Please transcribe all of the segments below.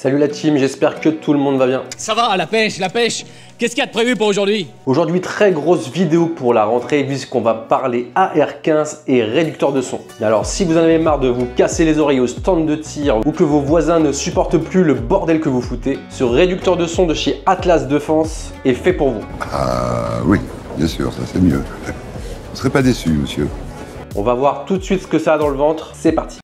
Salut la team, j'espère que tout le monde va bien. Ça va, la pêche, la pêche. Qu'est-ce qu'il y a de prévu pour aujourd'hui? Aujourd'hui, très grosse vidéo pour la rentrée puisqu'on va parler AR15 et réducteur de son. Alors si vous en avez marre de vous casser les oreilles au stand de tir ou que vos voisins ne supportent plus le bordel que vous foutez, ce réducteur de son de chez Atlas Défense est fait pour vous. Ah oui, bien sûr, ça c'est mieux. Vous ne serez pas déçu, monsieur. On va voir tout de suite ce que ça a dans le ventre, c'est parti.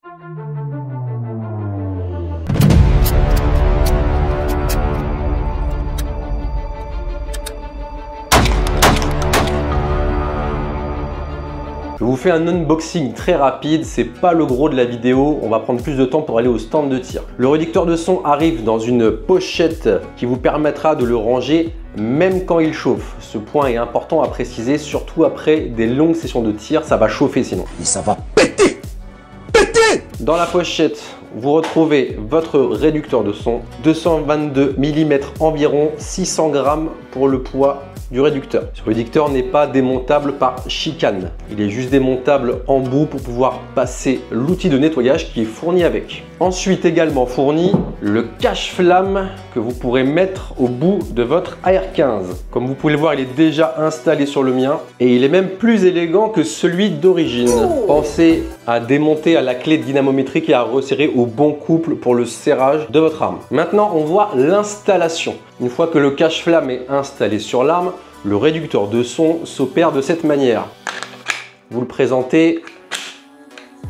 Je vous fais un unboxing très rapide, c'est pas le gros de la vidéo, on va prendre plus de temps pour aller au stand de tir. Le réducteur de son arrive dans une pochette qui vous permettra de le ranger même quand il chauffe. Ce point est important à préciser, surtout après des longues sessions de tir, ça va chauffer sinon. Et ça va péter! Péter! Dans la pochette, vous retrouvez votre réducteur de son, 222 mm environ, 600 grammes pour le poids du réducteur. Ce réducteur n'est pas démontable par chicane, il est juste démontable en bout pour pouvoir passer l'outil de nettoyage qui est fourni avec. Ensuite également fourni le cache-flamme que vous pourrez mettre au bout de votre AR15. Comme vous pouvez le voir, il est déjà installé sur le mien et il est même plus élégant que celui d'origine. Pensez à démonter à la clé dynamométrique et à resserrer au bon couple pour le serrage de votre arme. Maintenant, on voit l'installation. Une fois que le cache-flamme est installé sur l'arme, le réducteur de son s'opère de cette manière. Vous le présentez,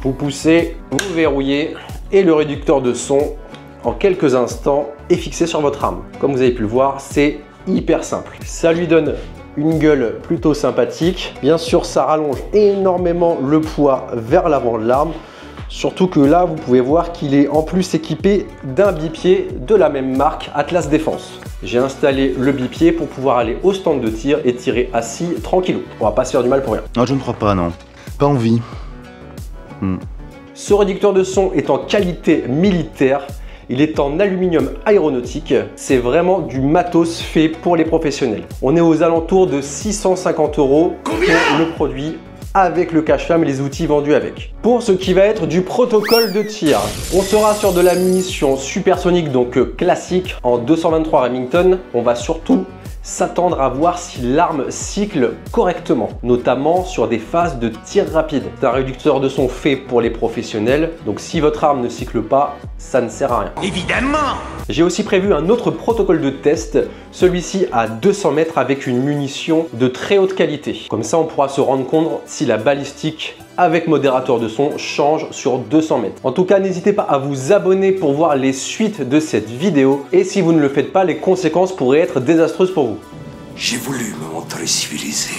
vous poussez, vous verrouillez et le réducteur de son, en quelques instants, est fixé sur votre arme. Comme vous avez pu le voir, c'est hyper simple. Ça lui donne une gueule plutôt sympathique. Bien sûr, ça rallonge énormément le poids vers l'avant de l'arme. Surtout que là, vous pouvez voir qu'il est en plus équipé d'un bipied de la même marque, Atlas Défense. J'ai installé le bipied pour pouvoir aller au stand de tir et tirer assis tranquillou. On va pas se faire du mal pour rien. Non, je ne crois pas, non. Pas envie. Ce réducteur de son est en qualité militaire. Il est en aluminium aéronautique. C'est vraiment du matos fait pour les professionnels. On est aux alentours de 650 € pour le produit, avec le cache-flamme et les outils vendus avec. Pour ce qui va être du protocole de tir, on sera sur de la munition supersonique, donc classique en 223 Remington. On va surtout s'attendre à voir si l'arme cycle correctement, notamment sur des phases de tir rapide. C'est un réducteur de son fait pour les professionnels, donc si votre arme ne cycle pas, ça ne sert à rien. Évidemment! J'ai aussi prévu un autre protocole de test, celui-ci à 200 mètres avec une munition de très haute qualité. Comme ça, on pourra se rendre compte si la balistique avec modérateur de son change sur 200 mètres. En tout cas, n'hésitez pas à vous abonner pour voir les suites de cette vidéo. Et si vous ne le faites pas, les conséquences pourraient être désastreuses pour vous. J'ai voulu me montrer civilisé.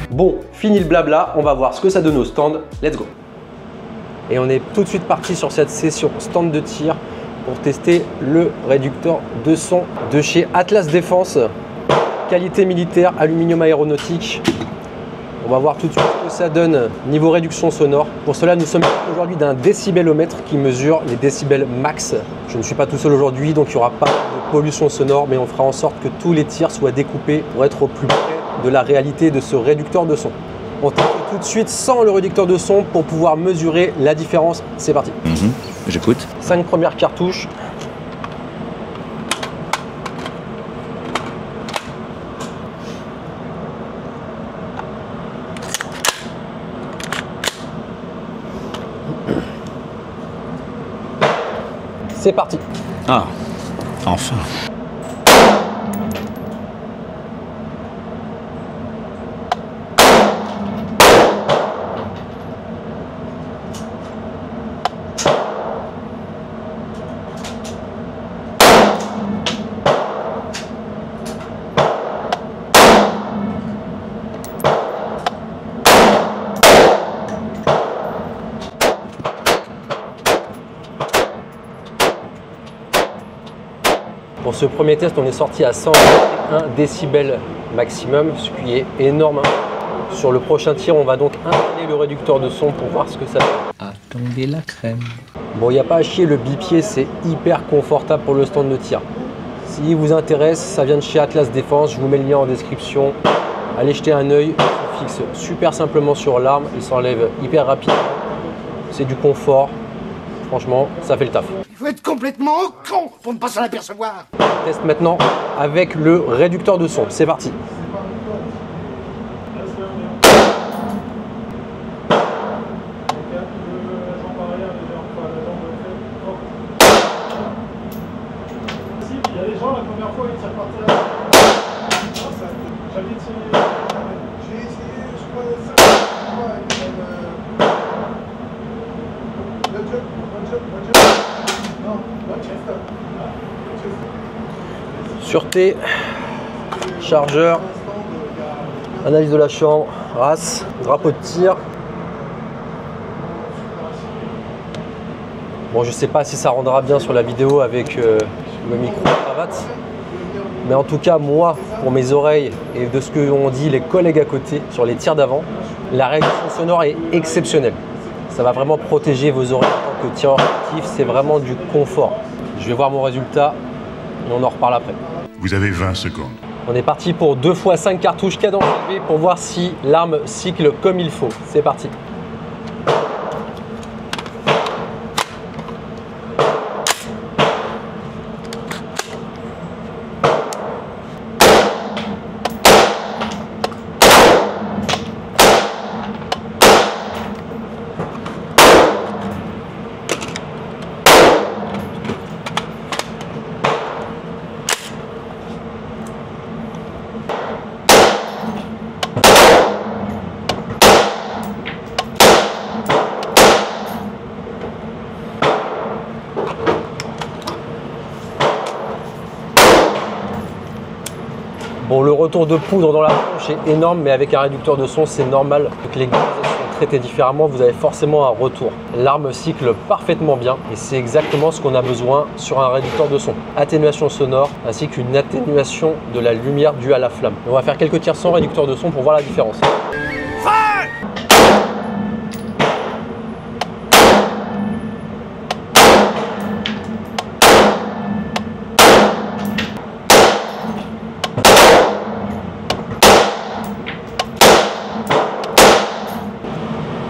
Bon, fini le blabla, on va voir ce que ça donne au stand. Let's go! Et on est tout de suite parti sur cette session stand de tir pour tester le réducteur de son de chez Atlas Défense. Qualité militaire, aluminium aéronautique. On va voir tout de suite ce que ça donne niveau réduction sonore. Pour cela, nous sommes aujourd'hui d'un décibelomètre qui mesure les décibels max. Je ne suis pas tout seul aujourd'hui, donc il n'y aura pas de pollution sonore, mais on fera en sorte que tous les tirs soient découpés pour être au plus près de la réalité de ce réducteur de son. On teste tout de suite sans le réducteur de son pour pouvoir mesurer la différence. C'est parti. J'écoute. 5 premières cartouches. C'est parti. Ah, enfin. Pour ce premier test, on est sorti à 121 décibels maximum, ce qui est énorme. Sur le prochain tir, on va donc installer le réducteur de son pour voir ce que ça fait. A tombé la crème. Bon, il n'y a pas à chier, le bipied, c'est hyper confortable pour le stand de tir. S'il vous intéresse, ça vient de chez Atlas Défense, je vous mets le lien en description. Allez jeter un œil, il se fixe super simplement sur l'arme, il s'enlève hyper rapidement. c'est du confort. Franchement, ça fait le taf. Il faut être complètement con pour ne pas s'en apercevoir. On teste maintenant avec le réducteur de son. C'est parti. Il y a des gens, la première fois, ils tirent par terre. J'avais tiré. J'ai essayé, je crois, 5 fois avec le job. Non, Manchester. Sûreté, chargeur, analyse de la chambre, race, drapeau de tir. Bon, je sais pas si ça rendra bien sur la vidéo avec le micro cravate. Mais en tout cas, moi, pour mes oreilles et de ce que ont dit les collègues à côté sur les tirs d'avant, la régulation sonore est exceptionnelle. Ça va vraiment protéger vos oreilles en tant que tireur actif. C'est vraiment du confort. Je vais voir mon résultat et on en reparle après. Vous avez 20 secondes. On est parti pour 2 x 5 cartouches cadence élevée pour voir si l'arme cycle comme il faut. C'est parti. Bon, le retour de poudre dans la planche est énorme, mais avec un réducteur de son, c'est normal. Donc les gaz sont traités différemment, vous avez forcément un retour. L'arme cycle parfaitement bien et c'est exactement ce qu'on a besoin sur un réducteur de son. Atténuation sonore ainsi qu'une atténuation de la lumière due à la flamme. On va faire quelques tirs sans réducteur de son pour voir la différence.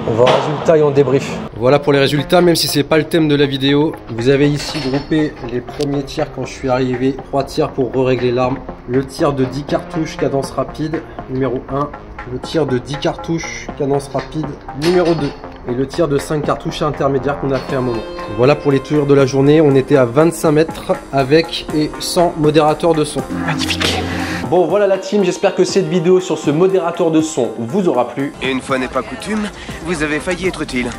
On va au résultat et on débrief. Voilà pour les résultats, même si c'est pas le thème de la vidéo. Vous avez ici groupé les premiers tirs quand je suis arrivé. 3 tirs pour régler l'arme. Le tir de 10 cartouches, cadence rapide, numéro 1. Le tir de 10 cartouches, cadence rapide, numéro 2. Et le tir de 5 cartouches intermédiaire qu'on a fait un moment. Voilà pour les tirs de la journée. On était à 25 mètres avec et sans modérateur de son. Magnifique. Bon, voilà la team, j'espère que cette vidéo sur ce modérateur de son vous aura plu. Et une fois n'est pas coutume, vous avez failli être utile.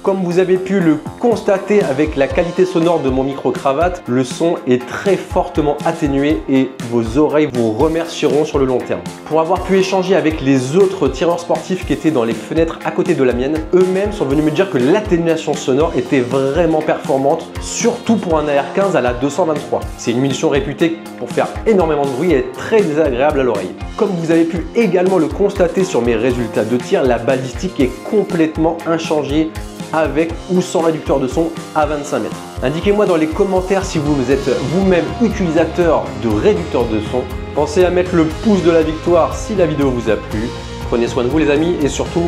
Comme vous avez pu le constater avec la qualité sonore de mon micro-cravate, le son est très fortement atténué et vos oreilles vous remercieront sur le long terme. Pour avoir pu échanger avec les autres tireurs sportifs qui étaient dans les fenêtres à côté de la mienne, eux-mêmes sont venus me dire que l'atténuation sonore était vraiment performante, surtout pour un AR-15 à la 223. C'est une munition réputée pour faire énormément de bruit et être très désagréable à l'oreille. Comme vous avez pu également le constater sur mes résultats de tir, la balistique est complètement inchangée avec ou sans réducteur de son à 25 mètres. Indiquez-moi dans les commentaires si vous êtes vous-même utilisateur de réducteur de son. Pensez à mettre le pouce de la victoire si la vidéo vous a plu. Prenez soin de vous les amis et surtout,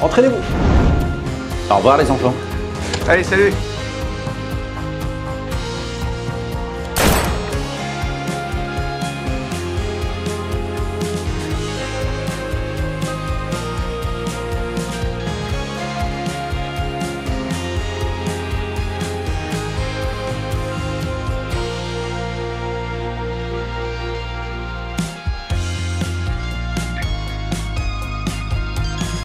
entraînez-vous. Au revoir les enfants. Allez, salut!